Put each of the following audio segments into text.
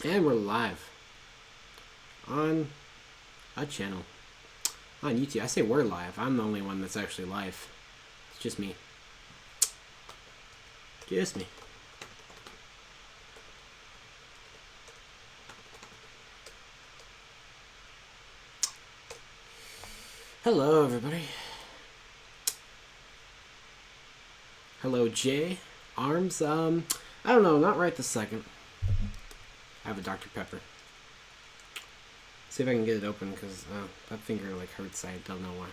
And we're live on a channel on YouTube. I say we're live. I'm the only one that's actually live. It's just me. Just me. Hello, everybody. Hello, Jay. Arms. I don't know. Not right this second. I have a Dr. Pepper. See if I can get it open because that finger hurts. I don't know why.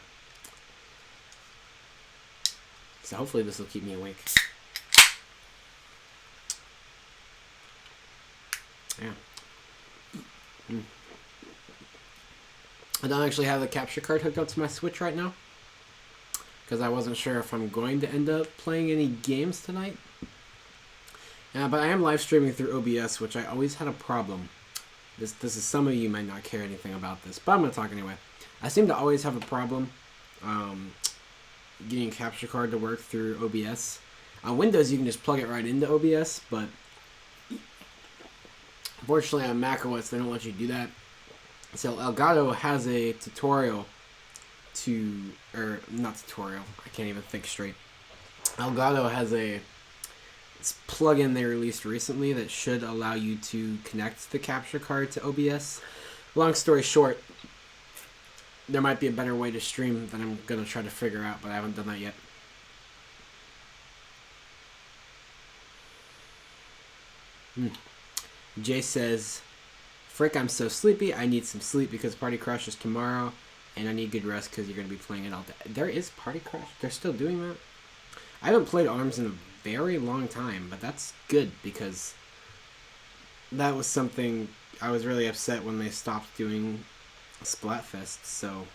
So hopefully this will keep me awake. Yeah. I don't actually have the capture card hooked up to my Switch right now because I wasn't sure if I'm going to end up playing any games tonight. But I am live streaming through OBS, which I always had a problem. This is, some of you might not care anything about this, but I'm going to talk anyway. I seem to always have a problem getting a capture card to work through OBS. On Windows, you can just plug it right into OBS, but unfortunately on macOS, they don't let you do that. So Elgato has a tutorial not tutorial, I can't even think straight. Elgato has a plugin they released recently that should allow you to connect the capture card to OBS. Long story short, there might be a better way to stream that I'm going to try to figure out, but I haven't done that yet. Jay says, Frick, I'm so sleepy. I need some sleep because Party Crush is tomorrow, and I need good rest because you're going to be playing it all day. There is Party Crush? They're still doing that? I haven't played ARMS in a very long time, but that's good because that was something I was really upset when they stopped doing Splatfest, so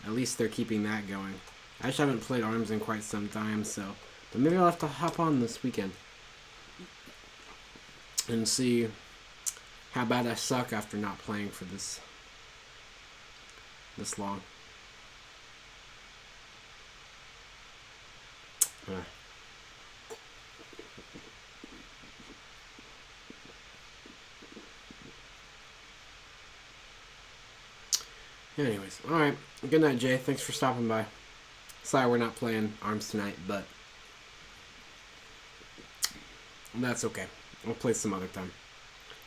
at least they're keeping that going. I just haven't played ARMS in quite some time, but maybe I'll have to hop on this weekend and see how bad I suck after not playing for this long. Anyways, alright. Good night, Jay. Thanks for stopping by. Sorry we're not playing ARMS tonight, but that's okay. We'll play some other time.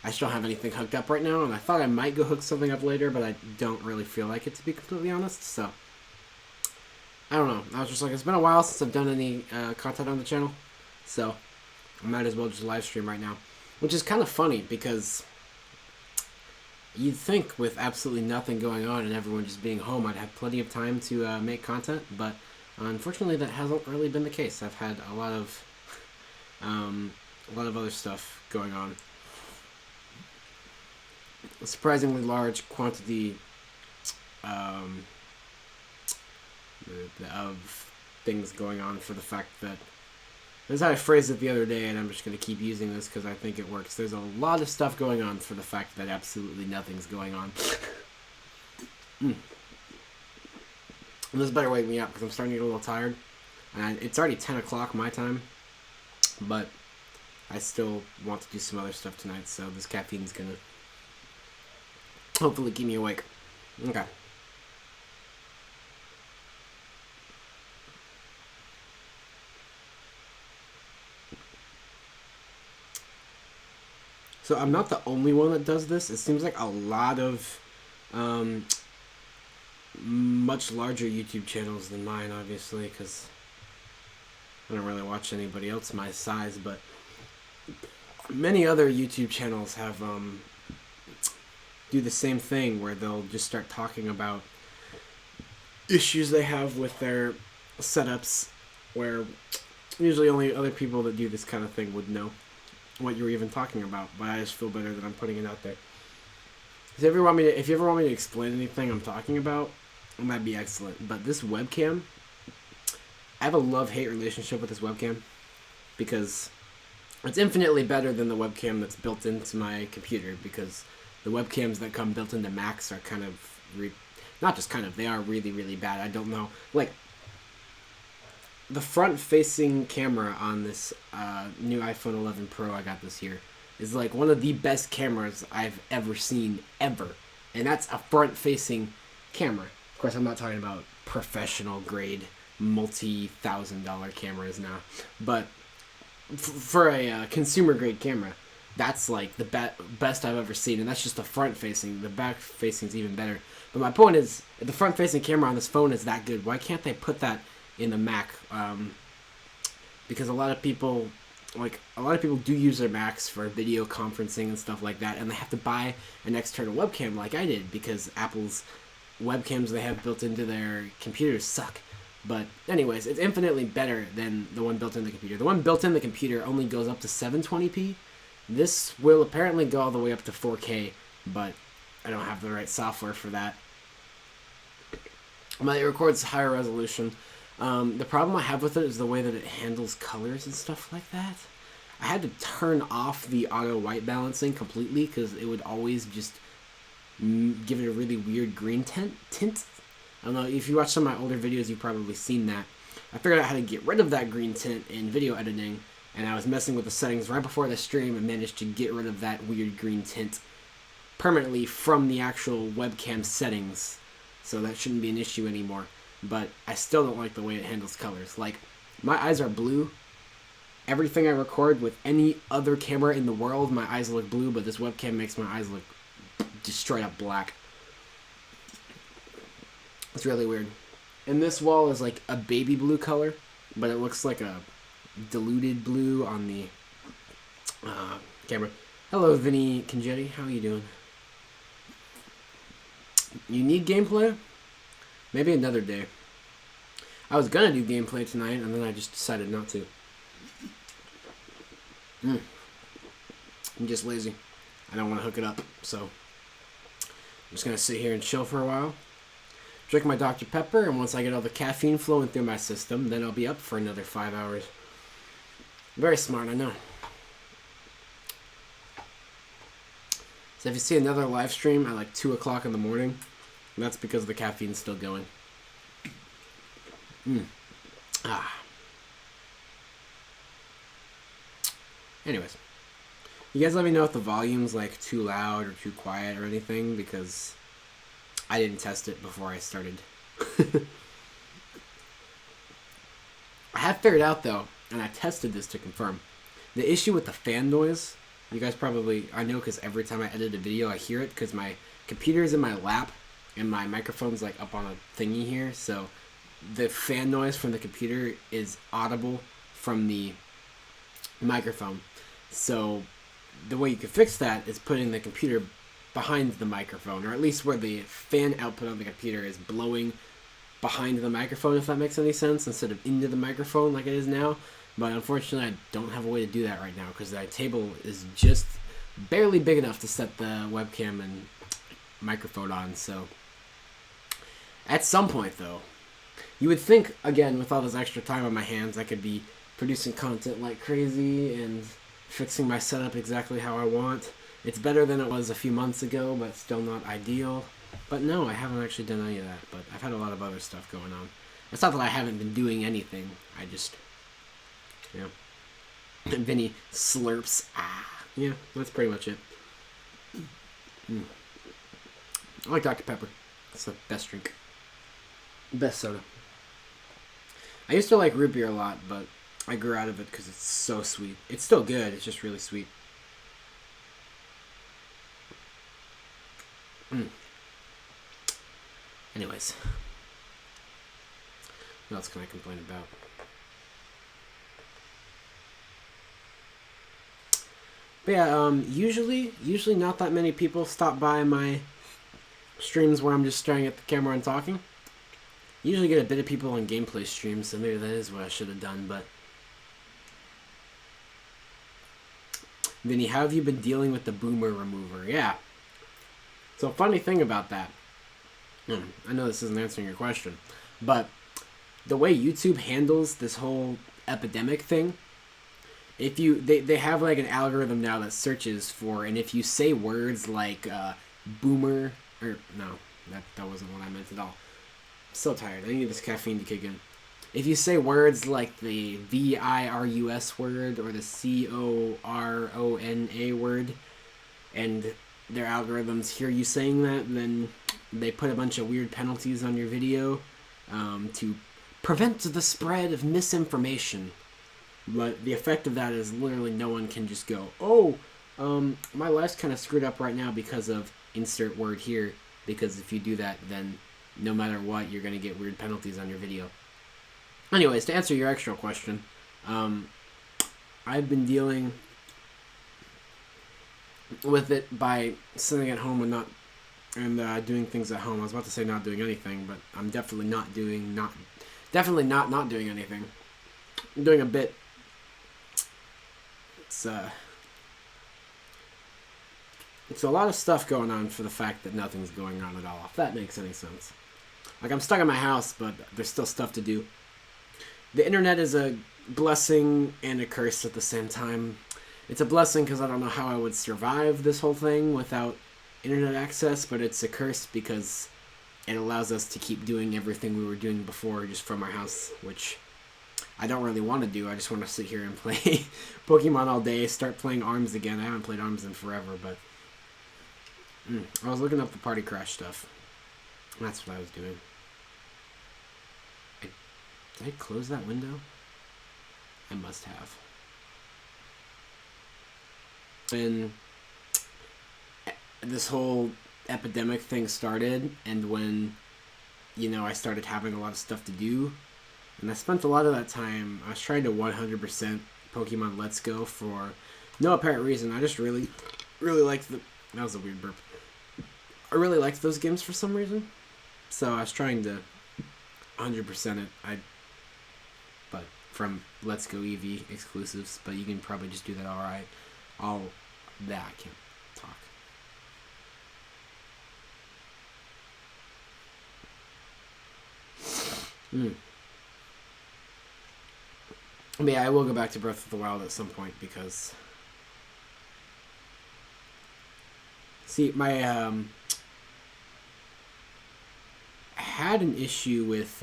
I just don't have anything hooked up right now, and I thought I might go hook something up later, but I don't really feel like it, to be completely honest, so I don't know. I was just like, it's been a while since I've done any content on the channel, so I might as well just live stream right now. Which is kind of funny, because you'd think with absolutely nothing going on and everyone just being home, I'd have plenty of time to make content, but unfortunately that hasn't really been the case. I've had a lot of other stuff going on. A surprisingly large quantity of things going on for the fact that, this is how I phrased it the other day, and I'm just going to keep using this because I think it works. There's a lot of stuff going on for the fact that absolutely nothing's going on. This better wake me up because I'm starting to get a little tired. And it's already 10 o'clock my time, but I still want to do some other stuff tonight, so this caffeine's going to hopefully keep me awake. Okay. So I'm not the only one that does this. It seems like a lot of much larger YouTube channels than mine, obviously, because I don't really watch anybody else my size, but many other YouTube channels have do the same thing where they'll just start talking about issues they have with their setups, where usually only other people that do this kind of thing would know what you were even talking about, but I just feel better that I'm putting it out there. If you ever want me to explain anything I'm talking about, it might be excellent. But this webcam, I have a love-hate relationship with this webcam because it's infinitely better than the webcam that's built into my computer, because the webcams that come built into Macs are kind of not just kind of, they are really, really bad. I don't know. Like, the front-facing camera on this new iPhone 11 Pro I got this year is like one of the best cameras I've ever seen ever, and that's a front-facing camera. Of course, I'm not talking about professional grade, multi-$1,000 cameras now, but for a consumer grade camera, that's like the best I've ever seen, and that's just the front facing. The back facing is even better. But my point is, if the front facing camera on this phone is that good, why can't they put that in the Mac? Because a lot of people do use their Macs for video conferencing and stuff like that, and they have to buy an external webcam like I did, because Apple's webcams they have built into their computers suck. But anyways, it's infinitely better than the one built in the computer. The one built in the computer only goes up to 720p. This will apparently go all the way up to 4K, but I don't have the right software for that. But it records higher resolution. The problem I have with it is the way that it handles colors and stuff like that. I had to turn off the auto white balancing completely because it would always just give it a really weird green tint. I don't know, if you watch some of my older videos, you've probably seen that. I figured out how to get rid of that green tint in video editing, and I was messing with the settings right before the stream and managed to get rid of that weird green tint permanently from the actual webcam settings, so that shouldn't be an issue anymore. But I still don't like the way it handles colors. Like, my eyes are blue. Everything I record with any other camera in the world, my eyes look blue, but this webcam makes my eyes look just straight up black. It's really weird. And this wall is like a baby blue color, but it looks like a diluted blue on the camera. Hello, Vinny Congetti. How are you doing? You need gameplay? Maybe another day. I was gonna do gameplay tonight, and then I just decided not to. I'm just lazy. I don't want to hook it up, so I'm just gonna sit here and chill for a while. Drink my Dr. Pepper, and once I get all the caffeine flowing through my system, then I'll be up for another 5 hours. Very smart, I know. So if you see another live stream at like 2 o'clock in the morning, that's because the caffeine's still going. Anyways, you guys let me know if the volume's like too loud or too quiet or anything, because I didn't test it before I started. I have figured out though, and I tested this to confirm, the issue with the fan noise, you guys probably, I know because every time I edit a video I hear it, because my computer's in my lap and my microphone's like up on a thingy here, so the fan noise from the computer is audible from the microphone. So the way you can fix that is putting the computer behind the microphone, or at least where the fan output on the computer is blowing behind the microphone, if that makes any sense, instead of into the microphone like it is now. But unfortunately I don't have a way to do that right now, because the table is just barely big enough to set the webcam and microphone on. So at some point though, you would think, again, with all this extra time on my hands, I could be producing content like crazy and fixing my setup exactly how I want. It's better than it was a few months ago, but still not ideal. But no, I haven't actually done any of that, but I've had a lot of other stuff going on. It's not that I haven't been doing anything, I just, yeah. And Vinny slurps. Yeah, that's pretty much it. I like Dr. Pepper. It's the best drink. Best soda. I used to like root beer a lot, but I grew out of it because it's so sweet. It's still good, it's just really sweet. Anyways. What else can I complain about? But yeah, usually not that many people stop by my streams where I'm just staring at the camera and talking. Usually get a bit of people on gameplay streams, so maybe that is what I should have done, but... Vinny, how have you been dealing with the boomer remover? Yeah. So, funny thing about that. I know this isn't answering your question, but the way YouTube handles this whole epidemic thing, if you... They have like an algorithm now that searches for, and if you say words like boomer... Or, no, that wasn't what I meant at all. So tired. I need this caffeine to kick in. if you say words like the virus word or the corona word, and their algorithms hear you saying that, then they put a bunch of weird penalties on your video to prevent the spread of misinformation. But the effect of that is literally no one can just go, oh, my life's kind of screwed up right now because of insert word here. Because if you do that, then no matter what, you're going to get weird penalties on your video. Anyways, to answer your actual question, I've been dealing with it by sitting at home and doing things at home. I was about to say not doing anything, but I'm definitely not doing anything. I'm doing a bit. It's a lot of stuff going on for the fact that nothing's going on at all, if that makes any sense. Like, I'm stuck in my house, but there's still stuff to do. The internet is a blessing and a curse at the same time. It's a blessing because I don't know how I would survive this whole thing without internet access, but it's a curse because it allows us to keep doing everything we were doing before just from our house, which I don't really want to do. I just want to sit here and play Pokemon all day, start playing ARMS again. I haven't played ARMS in forever, but I was looking up the Party Crash stuff. That's what I was doing. Did I close that window? I must have. When this whole epidemic thing started, and when, I started having a lot of stuff to do, and I spent a lot of that time, I was trying to 100% Pokemon Let's Go for no apparent reason. I just really liked that was a weird burp. I really liked those games for some reason, so I was trying to 100% it. But from Let's Go Eevee exclusives, but you can probably just do that alright. I can't talk. But yeah, I will go back to Breath of the Wild at some point because I had an issue with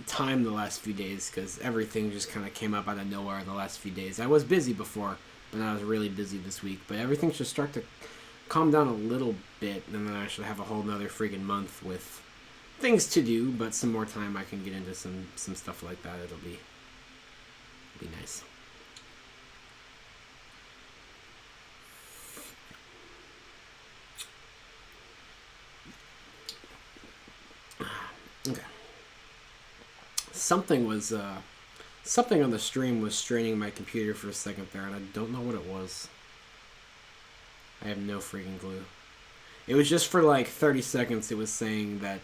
time the last few days because everything just kind of came up out of nowhere the last few days. I was busy before, but I was really busy this week. But everything should start to calm down a little bit, and then I should have a whole nother freaking month with things to do, but some more time I can get into some stuff like that. It'll be nice. Okay. Something on the stream was straining my computer for a second there, and I don't know what it was. I have no freaking clue. It was just for like 30 seconds. It was saying that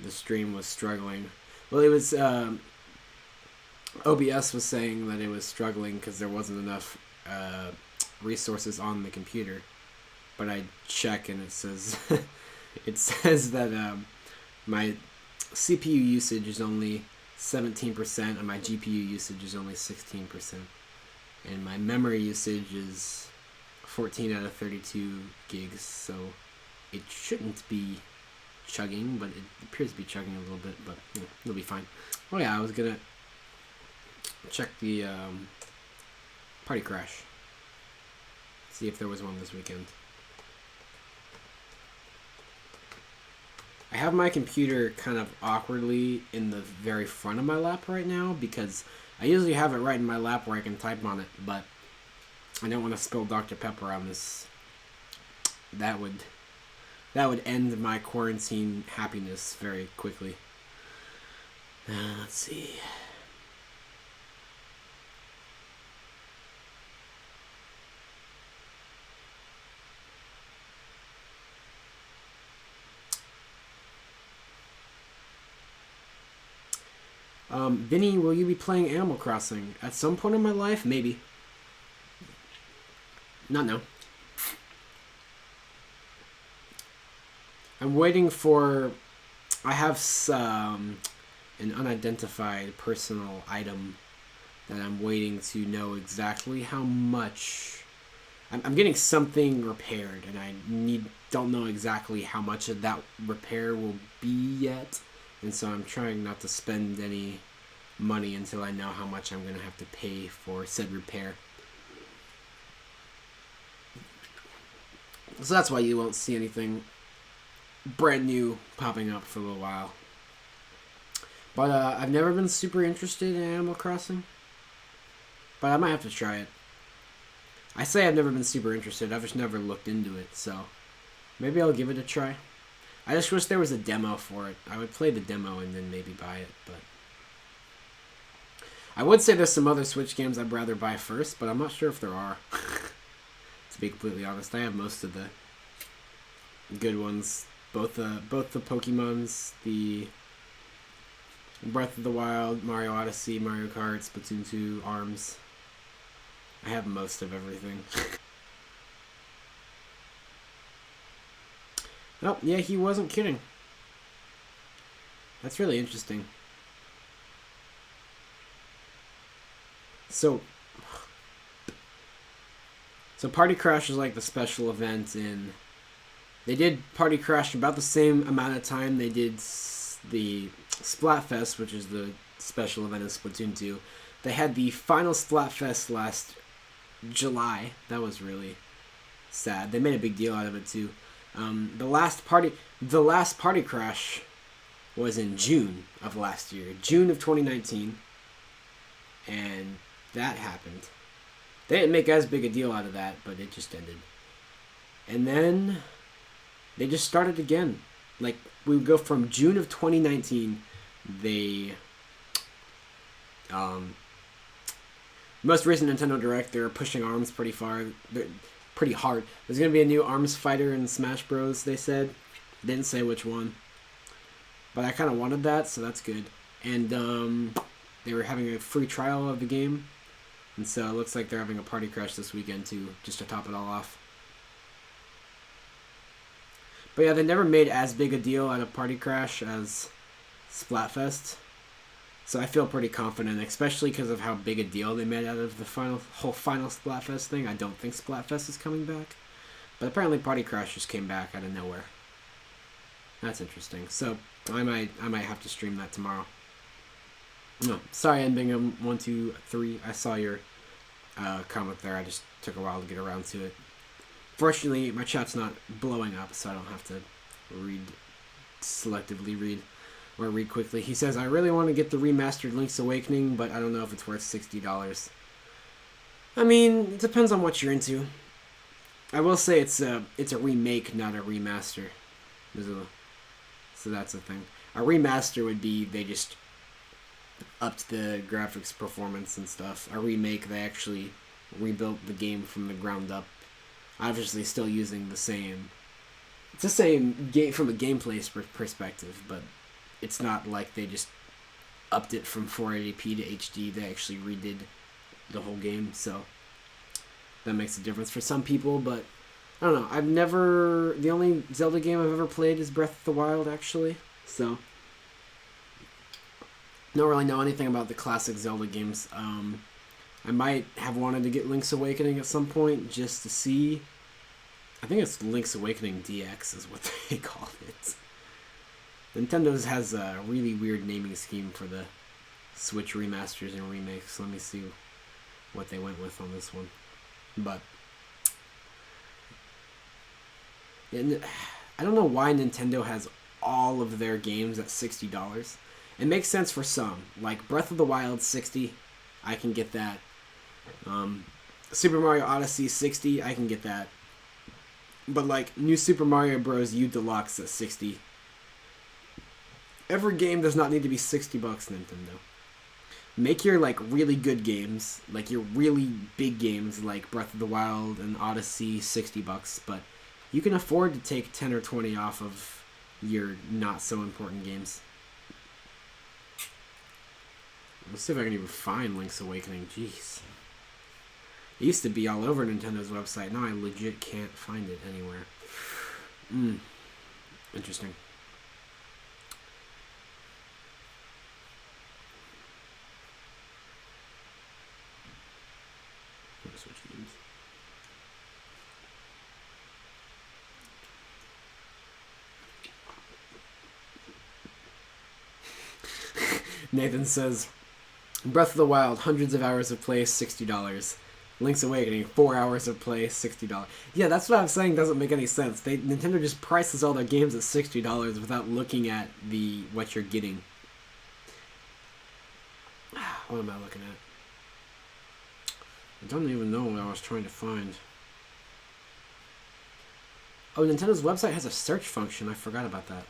the stream was struggling. Well, it was OBS was saying that it was struggling because there wasn't enough resources on the computer. But I check and it says that my CPU usage is only 17% and my GPU usage is only 16%. And my memory usage is 14 out of 32 gigs, so it shouldn't be chugging, but it appears to be chugging a little bit, but it'll be fine. Oh yeah, I was gonna check the Party Crash. See if there was one this weekend. I have my computer kind of awkwardly in the very front of my lap right now because I usually have it right in my lap where I can type on it, but I don't want to spill Dr. Pepper on this. That would end my quarantine happiness very quickly. Let's see. Vinny, will you be playing Animal Crossing at some point in my life? Maybe. Not now. I'm waiting for... I have an unidentified personal item that I'm waiting to know exactly how much... I'm getting something repaired, and I don't know exactly how much of that repair will be yet. And so I'm trying not to spend any money until I know how much I'm going to have to pay for said repair. So that's why you won't see anything brand new popping up for a little while. But I've never been super interested in Animal Crossing. But I might have to try it. I say I've never been super interested. I've just never looked into it. So maybe I'll give it a try. I just wish there was a demo for it. I would play the demo and then maybe buy it. But I would say there's some other Switch games I'd rather buy first, but I'm not sure if there are. To be completely honest, I have most of the good ones. Both the Pokemons, the Breath of the Wild, Mario Odyssey, Mario Kart, Splatoon 2, ARMS. I have most of everything. Oh, yeah, he wasn't kidding. That's really interesting. So Party Crash is like the special event in... They did Party Crash about the same amount of time they did the Splatfest, which is the special event in Splatoon 2. They had the final Splatfest last July. That was really sad. They made a big deal out of it too. The last Party Crash was in June of last year, June of 2019, and that happened. They didn't make as big a deal out of that, but it just ended. And then they just started again. Like, we would go from June of 2019, they... most recent Nintendo Direct, they're pushing ARMS pretty hard. There's going to be a new ARMS fighter in Smash Bros, they said. Didn't say which one. But I kind of wanted that, so that's good. And they were having a free trial of the game. And so it looks like they're having a Party Crash this weekend too, just to top it all off. But yeah, they never made as big a deal out of Party Crash as Splatfest. So I feel pretty confident, especially because of how big a deal they made out of the whole final Splatfest thing. I don't think Splatfest is coming back. But apparently Party Crash just came back out of nowhere. That's interesting. So I might have to stream that tomorrow. No, sorry, NBingham123. I saw your comment there. I just took a while to get around to it. Fortunately, my chat's not blowing up, so I don't have to selectively read quickly. He says, I really want to get the remastered Link's Awakening, but I don't know if it's worth $60. I mean, it depends on what you're into. I will say it's a remake, not a remaster. So that's the thing. A remaster would be they just upped the graphics performance and stuff. A remake, they actually rebuilt the game from the ground up. Obviously still using the same... It's the same game from a gameplay perspective, but it's not like they just upped it from 480p to HD. They actually redid the whole game, so that makes a difference for some people, but I don't know. The only Zelda game I've ever played is Breath of the Wild, actually, so don't really know anything about the classic Zelda games. I might have wanted to get Link's Awakening at some point just to see. I think it's Link's Awakening DX is what they call it. Nintendo's has a really weird naming scheme for the Switch remasters and remakes. Let me see what they went with on this one. But I don't know why Nintendo has all of their games at $60. It makes sense for some. Like Breath of the Wild, $60. I can get that. Super Mario Odyssey, $60. I can get that. But like New Super Mario Bros. U Deluxe at $60. Every game does not need to be $60, Nintendo. Make your like really good games, like your really big games like Breath of the Wild and Odyssey, $60, but you can afford to take 10 or 20 off of your not so important games. Let's see if I can even find Link's Awakening. Jeez. It used to be all over Nintendo's website. Now I legit can't find it anywhere. Interesting. Switch games. Nathan says, Breath of the Wild, hundreds of hours of play, $60. Link's Awakening, 4 hours of play, $60. Yeah, that's what I'm saying. Doesn't make any sense. Nintendo just prices all their games at $60 without looking at what you're getting. What am I looking at? I don't even know what I was trying to find. Oh, Nintendo's website has a search function. I forgot about that.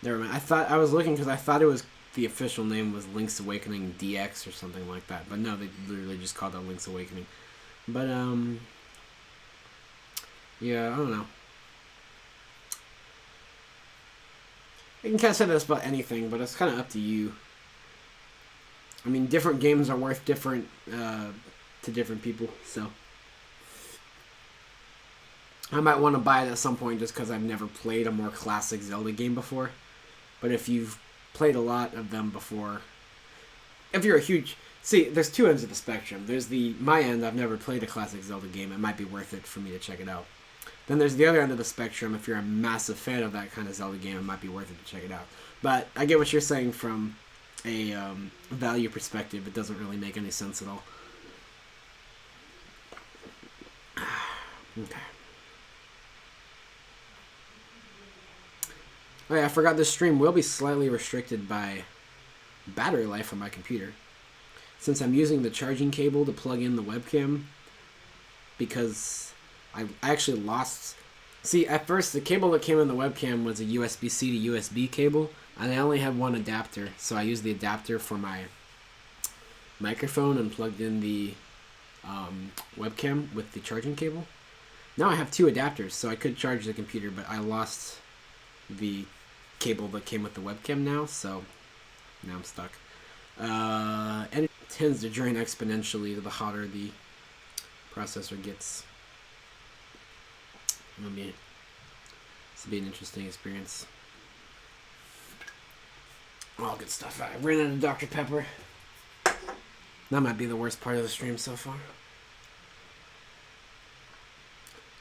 Never mind. I was looking because I thought it was the official name was Link's Awakening DX or something like that. But no, they literally just called it Link's Awakening. But yeah, I don't know. You can kind of say this about anything, but it's kind of up to you. I mean, different games are worth different to different people, so I might want to buy it at some point just because I've never played a more classic Zelda game before. But if you've played a lot of them before, if you're a huge... See, there's two ends of the spectrum. There's my end, I've never played a classic Zelda game. It might be worth it for me to check it out. Then there's the other end of the spectrum. If you're a massive fan of that kind of Zelda game, it might be worth it to check it out. But I get what you're saying from a value perspective. It doesn't really make any sense at all. Okay. Oh yeah, I forgot this stream will be slightly restricted by battery life on my computer. Since I'm using the charging cable to plug in the webcam, because I actually lost... See, at first, the cable that came in the webcam was a USB-C to USB cable, and I only had one adapter, so I used the adapter for my microphone and plugged in the webcam with the charging cable. Now I have two adapters, so I could charge the computer, but I lost the cable that came with the webcam now, so now I'm stuck. And it tends to drain exponentially the hotter the processor gets. This will be an interesting experience. All good stuff. I ran out of Dr. Pepper. That might be the worst part of the stream so far.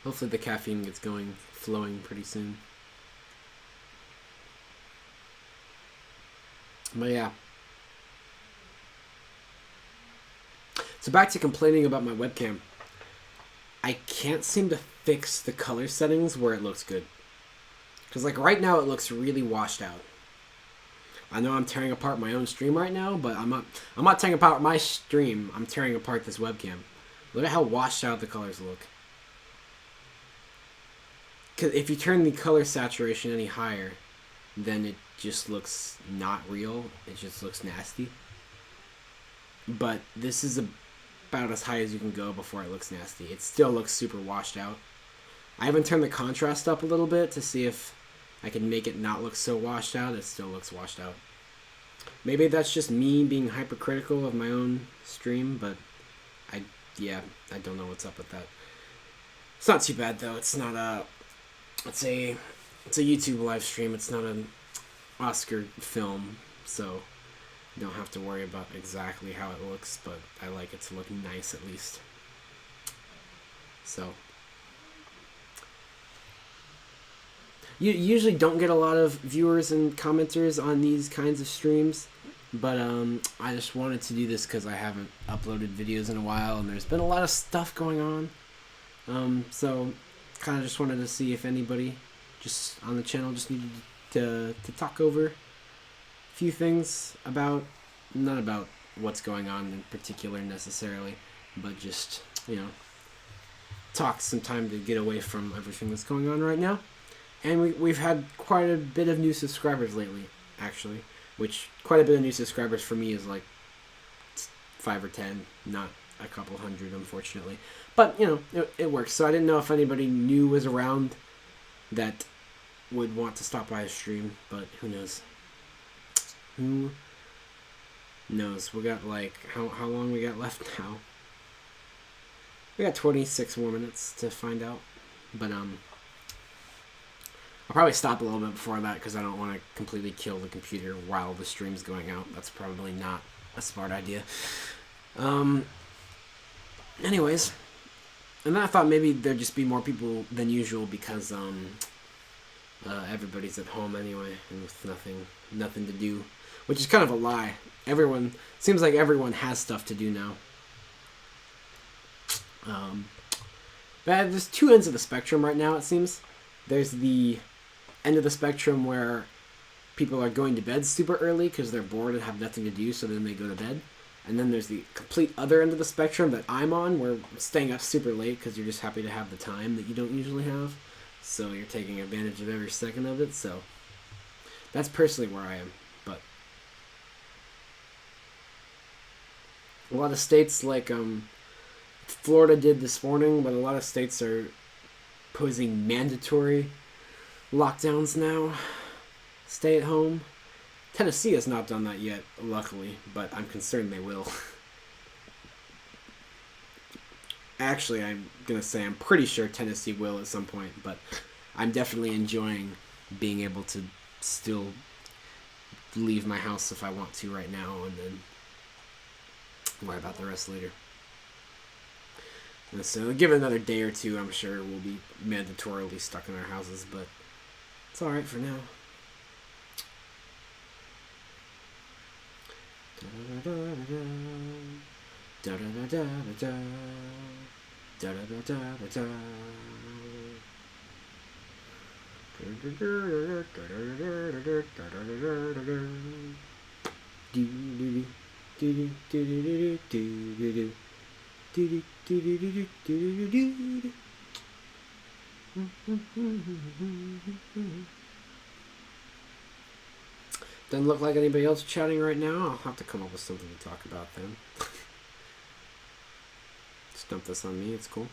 Hopefully the caffeine gets flowing pretty soon. But yeah. So back to complaining about my webcam. I can't seem to fix the color settings where it looks good. Because like right now it looks really washed out. I know I'm tearing apart my own stream right now, but I'm not tearing apart my stream. I'm tearing apart this webcam. Look at how washed out the colors look. Because if you turn the color saturation any higher, then it just looks not real. It just looks nasty. But this is about as high as you can go before it looks nasty. It still looks super washed out. I haven't turned the contrast up a little bit to see if I can make it not look so washed out. It still looks washed out. Maybe that's just me being hypercritical of my own stream, but I don't know what's up with that. It's not too bad though. It's not a... It's a YouTube live stream. It's not an Oscar film, so you don't have to worry about exactly how it looks, but I like it to look nice at least. So you usually don't get a lot of viewers and commenters on these kinds of streams, but I just wanted to do this because I haven't uploaded videos in a while, and there's been a lot of stuff going on. So kind of just wanted to see if anybody just on the channel just needed to talk over a few things about, not about what's going on in particular necessarily, but just, you know, talk some time to get away from everything that's going on right now. And we've had quite a bit of new subscribers lately, actually, which quite a bit of new subscribers for me is like 5 or 10, not a couple hundred, unfortunately. But, you know, it works. So I didn't know if anybody new was around that would want to stop by a stream, but who knows? Who knows? We got like, how long we got left now? We got 26 more minutes to find out. But, I'll probably stop a little bit before that because I don't want to completely kill the computer while the stream's going out. That's probably not a smart idea. Anyways, and then I thought maybe there'd just be more people than usual because Everybody's at home anyway, and with nothing to do, which is kind of a lie. Seems like everyone has stuff to do now. But there's two ends of the spectrum right now. It seems there's the end of the spectrum where people are going to bed super early because they're bored and have nothing to do, so then they go to bed. And then there's the complete other end of the spectrum that I'm on, where staying up super late because you're just happy to have the time that you don't usually have. So you're taking advantage of every second of it. So that's personally where I am. But a lot of states, like Florida did this morning, but a lot of states are posing mandatory lockdowns now. Stay at home. Tennessee has not done that yet, luckily, but I'm concerned they will. Actually, I'm going to say I'm pretty sure Tennessee will at some point, but I'm definitely enjoying being able to still leave my house if I want to right now, and then worry about the rest later. And so give it another day or two, I'm sure we'll be mandatorily stuck in our houses, but it's alright for now. Doesn't look like anybody else chatting right now. I'll have to come up with something to talk about then. Just dump this on me, it's cool.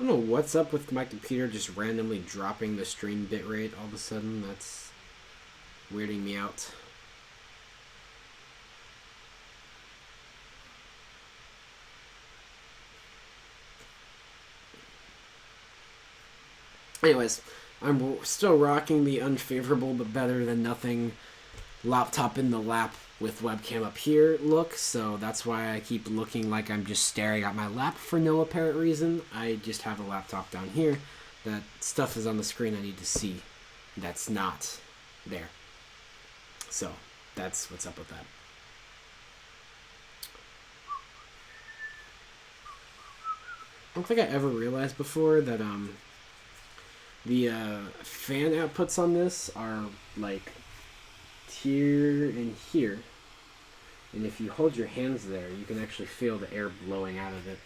I don't know what's up with my computer just randomly dropping the stream bitrate all of a sudden. That's weirding me out. Anyways, I'm still rocking the unfavorable but better than nothing laptop in the lap with webcam up here look, so that's why I keep looking like I'm just staring at my lap for no apparent reason. I just have a laptop down here. That stuff is on the screen I need to see. That's not there. So, that's what's up with that. I don't think I ever realized before that the fan outputs on this are like here and here, and if you hold your hands there you can actually feel the air blowing out of it.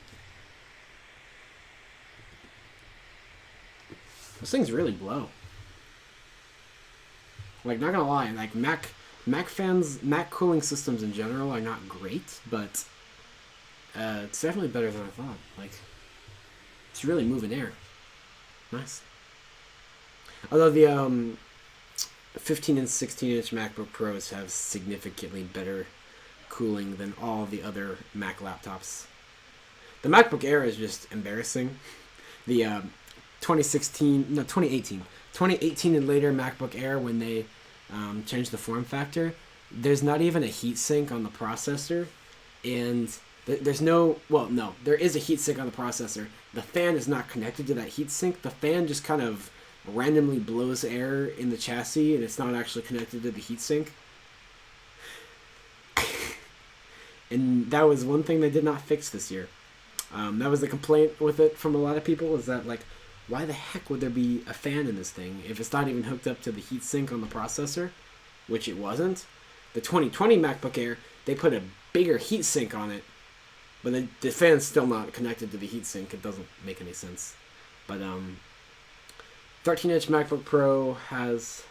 Those things really blow. Like, not gonna lie, like Mac cooling systems in general are not great, but it's definitely better than I thought. Like, it's really moving air. Nice. Although the 15 and 16-inch MacBook Pros have significantly better cooling than all the other Mac laptops. The MacBook Air is just embarrassing. The 2018 and later MacBook Air, when they changed the form factor, there's not even a heatsink on the processor, and there's no, well, no, there is a heatsink on the processor. The fan is not connected to that heatsink. The fan just kind of randomly blows air in the chassis, and it's not actually connected to the heatsink. And that was one thing they did not fix this year. That was the complaint with it from a lot of people, is that, like, why the heck would there be a fan in this thing if it's not even hooked up to the heatsink on the processor? Which it wasn't. The 2020 MacBook Air, they put a bigger heatsink on it, but the fan's still not connected to the heatsink. It doesn't make any sense. But 13-inch MacBook Pro has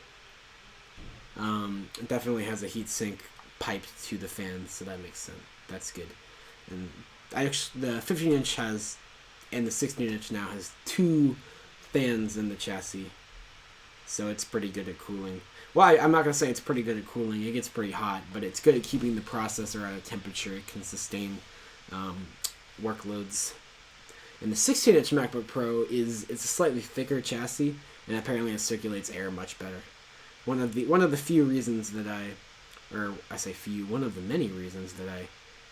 definitely has a heatsink piped to the fan, so that makes sense. That's good. And the 15-inch has, and the 16-inch now has 2 fans in the chassis, so it's pretty good at cooling. Well, I'm not going to say it's pretty good at cooling. It gets pretty hot, but it's good at keeping the processor at a temperature it can sustain workloads. And the 16-inch MacBook Pro it's a slightly thicker chassis, and apparently it circulates air much better. One of the few reasons that one of the many reasons that I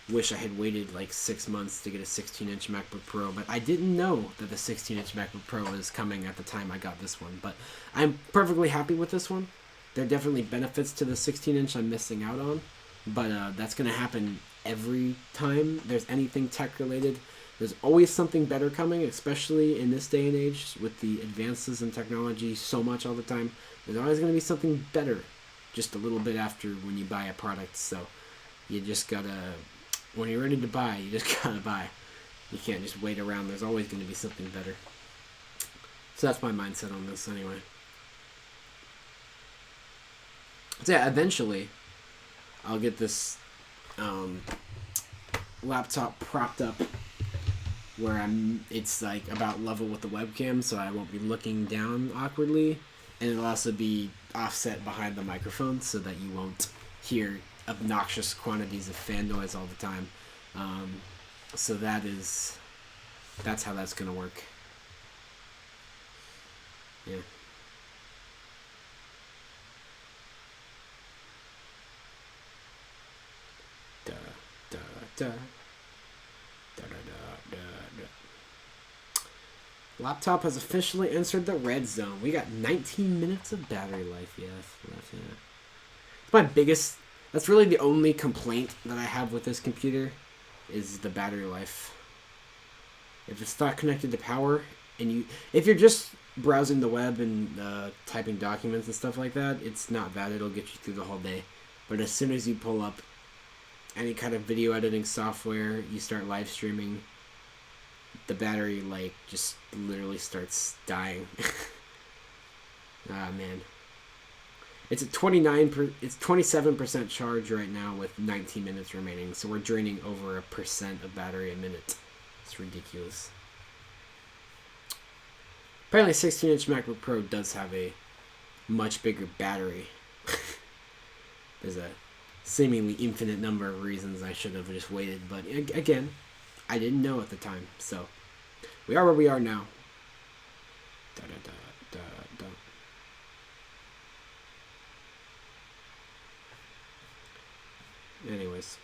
wish I had waited like 6 months to get a 16-inch MacBook Pro, but I didn't know that the 16-inch MacBook Pro was coming at the time I got this one. But I'm perfectly happy with this one. There are definitely benefits to the 16-inch I'm missing out on, but that's going to happen every time there's anything tech-related. There's always something better coming, especially in this day and age with the advances in technology so much all the time. There's always going to be something better just a little bit after when you buy a product. So you just gotta, when you're ready to buy, you just gotta buy. You can't just wait around. There's always going to be something better. So that's my mindset on this anyway. So yeah, eventually I'll get this laptop propped up where it's like about level with the webcam, so I won't be looking down awkwardly, and it'll also be offset behind the microphone so that you won't hear obnoxious quantities of fan noise all the time. So that's how that's gonna work. Yeah. Da da da. Da, da, da, da, da. Laptop has officially entered the red zone. We got 19 minutes of battery life. Yes, yeah. It's my biggest. That's really the only complaint that I have with this computer, is the battery life. If it's not connected to power, and if you're just browsing the web and typing documents and stuff like that, it's not bad. It'll get you through the whole day. But as soon as you pull up any kind of video editing software, you start live streaming, the battery just literally starts dying. Ah man, it's at 27% charge right now with 19 minutes remaining, so we're draining over 1% of battery a minute. It's ridiculous. Apparently 16-inch MacBook Pro does have a much bigger battery. There's a seemingly infinite number of reasons I should have just waited, but again, I didn't know at the time, so we are where we are now. Da, da, da, da, da. Anyways,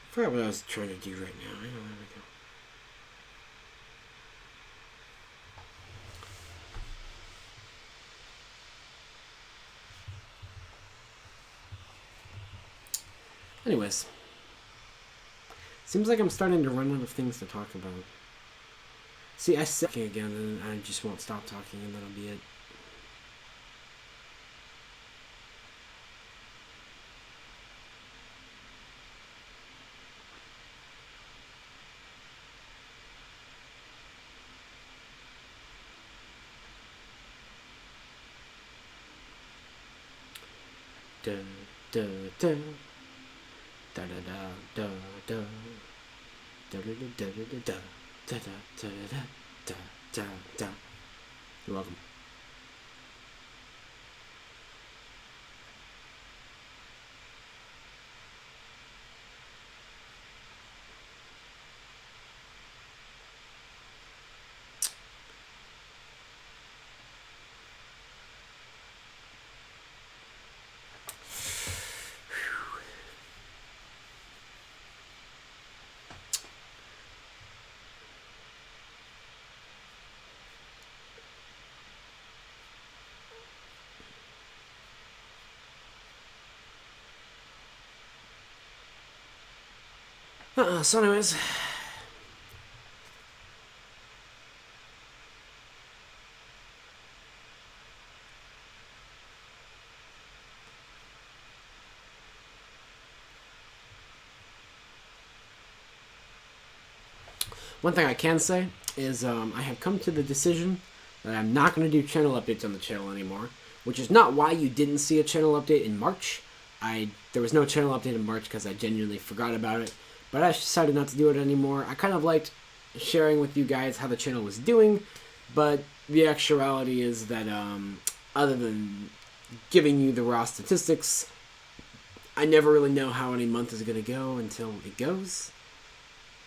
I forgot what I was trying to do right now. I know, there we go. Anyways, seems like I'm starting to run out of things to talk about. See, I said again, and I just won't stop talking, and that'll be it. Da da da. Da da da da da da da da da da da da da da da. You're welcome. So anyways, one thing I can say is I have come to the decision that I'm not going to do channel updates on the channel anymore, which is not why you didn't see a channel update in March. There was no channel update in March because I genuinely forgot about it. But I decided not to do it anymore. I kind of liked sharing with you guys how the channel was doing, but the actuality is that other than giving you the raw statistics. I never really know how any month is going to go until it goes.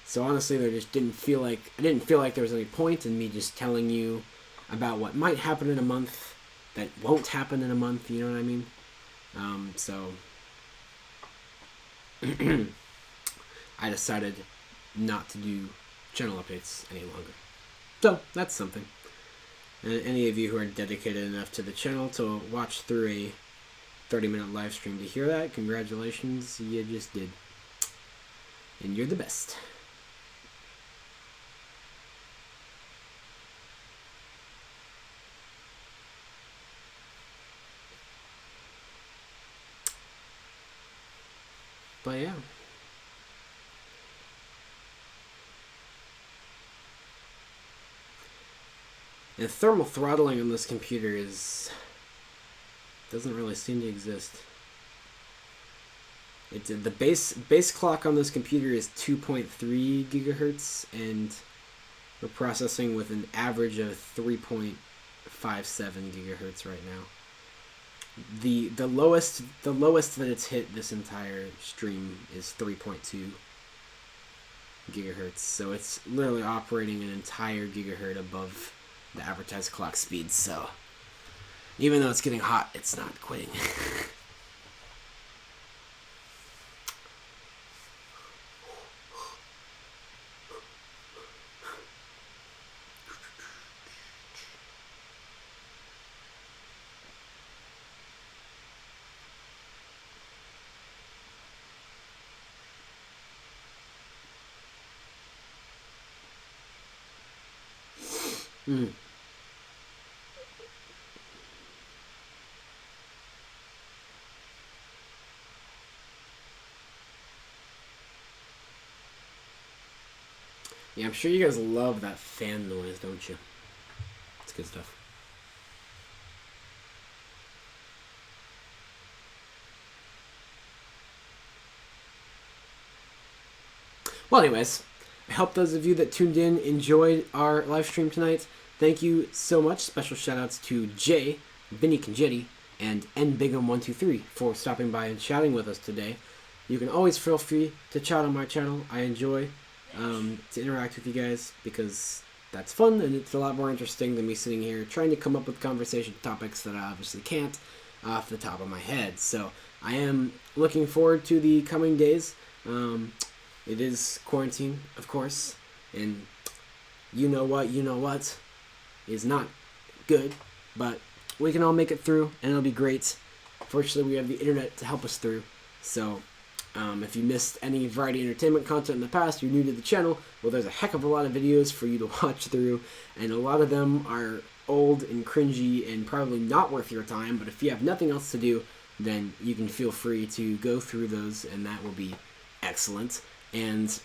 So honestly, I didn't feel like there was any point in me just telling you about what might happen in a month that won't happen in a month. You know what I mean? So I decided not to do channel updates any longer. So that's something. And any of you who are dedicated enough to the channel to watch through a 30-minute live stream to hear that, congratulations, you just did. And you're the best. But yeah. And thermal throttling on this computer doesn't really seem to exist. The base clock on this computer is 2.3 gigahertz, and we're processing with an average of 3.57 gigahertz right now. The lowest that it's hit this entire stream is 3.2 gigahertz. So it's literally operating an entire gigahertz above the advertised clock speed. So even though it's getting hot, it's not quitting. Yeah, I'm sure you guys love that fan noise, don't you? It's good stuff. Well, anyways, I hope those of you that tuned in enjoyed our live stream tonight. Thank you so much. Special shout outs to Jay, Vinny Congetti, and nbigum123 for stopping by and chatting with us today. You can always feel free to chat on my channel. I enjoy to interact with you guys because that's fun and it's a lot more interesting than me sitting here trying to come up with conversation topics that I obviously can't off the top of my head. So I am looking forward to the coming days. It is quarantine, of course, and you know what is not good, but we can all make it through and it'll be great. Fortunately, we have the internet to help us through. So if you missed any variety entertainment content in the past, you're new to the channel, well, there's a heck of a lot of videos for you to watch through, and a lot of them are old and cringy and probably not worth your time, but if you have nothing else to do, then you can feel free to go through those, and that will be excellent. And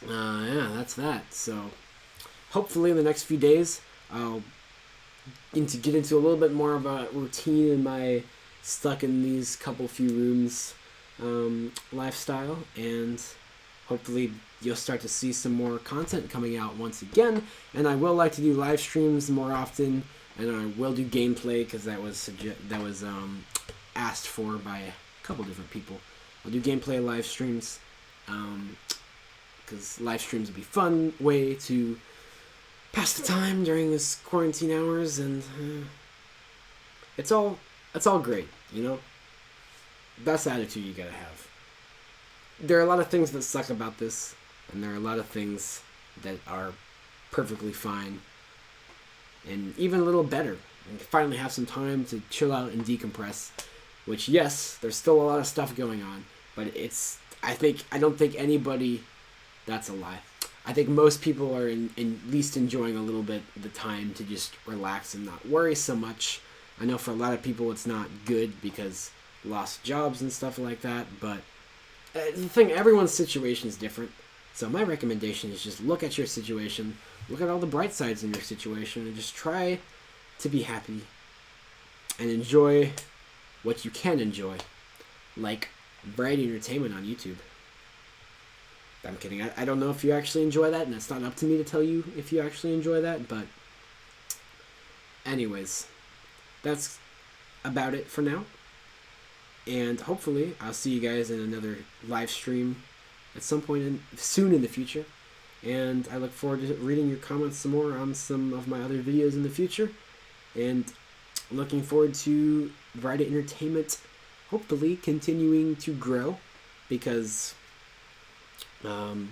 yeah, that's that. So hopefully in the next few days, I'll get into a little bit more of a routine in my stuck in these few rooms lifestyle, and hopefully you'll start to see some more content coming out once again. And I will like to do live streams more often, and I will do gameplay because that was asked for by a couple different people. I'll do gameplay live streams because live streams would be a fun way to pass the time during this quarantine hours, and it's all great, you know. Best attitude you gotta have. There are a lot of things that suck about this, and there are a lot of things that are perfectly fine, and even a little better. And finally have some time to chill out and decompress. Which, yes, there's still a lot of stuff going on, but I don't think anybody. That's a lie. I think most people are at least enjoying a little bit of the time to just relax and not worry so much. I know for a lot of people it's not good because lost jobs and stuff like that, but the thing, everyone's situation is different. So my recommendation is just look at your situation, look at all the bright sides in your situation, and just try to be happy and enjoy what you can enjoy, like variety entertainment on YouTube. I'm kidding. I don't know if you actually enjoy that, and it's not up to me to tell you if you actually enjoy that, but anyways, that's about it for now. And hopefully, I'll see you guys in another live stream at some point soon in the future. And I look forward to reading your comments some more on some of my other videos in the future. And looking forward to Variety Entertainment hopefully continuing to grow, because I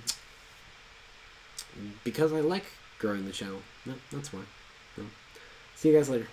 like growing the channel. That's why. So, see you guys later.